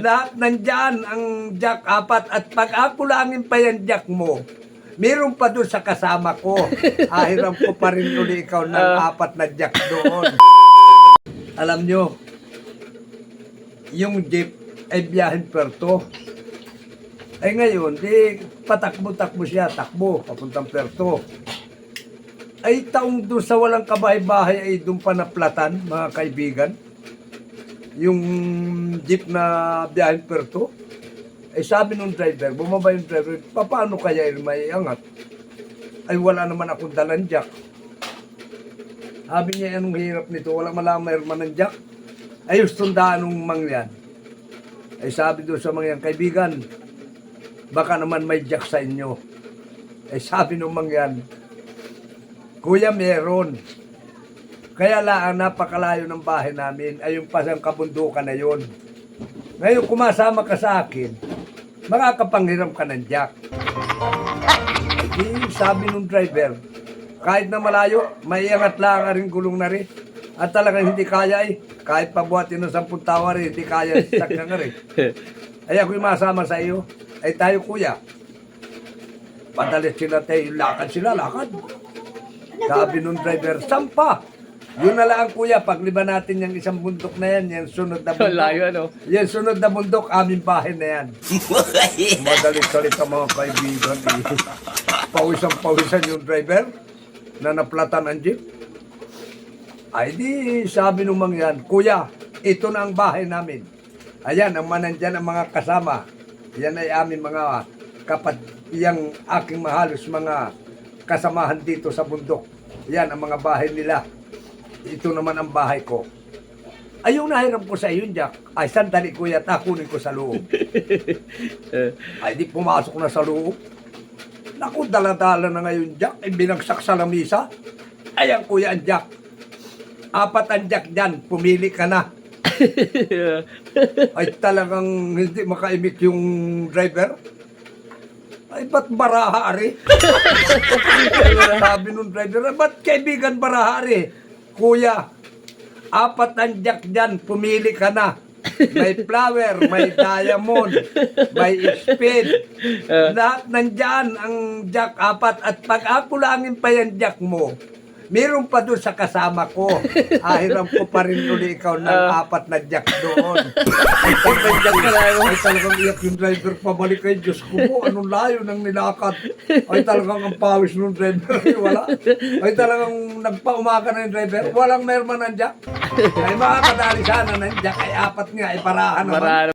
Lahat nandyan ang jack apat at pag akulangin pa yan jack mo, meron pa doon sa kasama ko. Ahiram ko pa rin uli ikaw ng apat na jack doon. Alam nyo, yung jeep ay biyahin Puerto. Ay ngayon, di patakbo-takbo siya, takbo, papuntang Puerto. Ay taong doon sa walang kabahay-bahay ay doon pa naplatan, mga kaibigan. Yung jeep na biyahin Puerto. Ay sabi nung driver, bumaba yung driver, paano kaya may angat? Ay wala naman akong dalang jack. Sabi niya, anong hirap nito, wala malamang ng jack. Ay tundaan nung mangyan. Ay sabi doon sa mangyan, kaibigan, baka naman may jack sa inyo. Ay sabi nung mangyan, kuya meron. Kaya lang napakalayo ng bahay namin ay yung pasang kabundukan na yun. Ngayon kumasama ka sa akin, makakapanghiram ka ng jack. Sabi nung driver, kahit na malayo, may iangat lang rin gulong na rin. At talagang hindi kaya kahit pabuhatin ng 10 tawa rin, hindi kaya sakyan nga rin. Ay ako'y masama sa iyo. Ay tayo kuya. Padalit sila tayo, lakad sila, lakad. Sabi nung driver, sampa. Yun na lang kuya, pagliba natin yung isang bundok na yan, yung sunod na bundok. Layo ano? Yan sunod na bundok, aming bahay na yan. Madalit-dalit ang mga kaibigan. Pawisan yung driver na naplatan ang jeep. Ay di, sabi nung mangyan, kuya, ito na ang bahay namin. Ayan, ang manandyan ang mga kasama. Yan ay amin mga yung aking mahalos mga kasamahan dito sa bundok. Yan ang mga bahay nila. Ito naman ang bahay ko. Ay, yung nahiram ko sa iyo, Jack. Ay, sandali kuya, takunin ko sa loob. Ay, di pumasok na sa loob. Naku, dala-dala na ngayon, Jack. Ay, binagsak sa lamisa. Ayan, kuya, ang Jack. 4 ang Jack dyan. Pumili ka na. Ay, talagang hindi makaimik yung driver. Ay, ba't baraha, ari? Sabi nung driver, ba't kaibigan baraha, ari? Kuya, 4 ang Jack dyan. Pumili ka na. May flower, may diamond, may speed. Lahat nandyan ang jack 4 at pag akulangin pa yan jack mo, meron pa doon sa kasama ko. Ahiram ko pa rin uli ikaw ng 4 na jack doon. Ay talagang iyak yung driver, pabalik kay Diyos ko mo, anong layo ng nilakad. Ay talagang ang pawis ng driver, wala. Ay talagang nagpaumaga na yung driver, walang merman ng jack. Ay makakadali sana ng jack, ay 4 nga, ay parahan naman.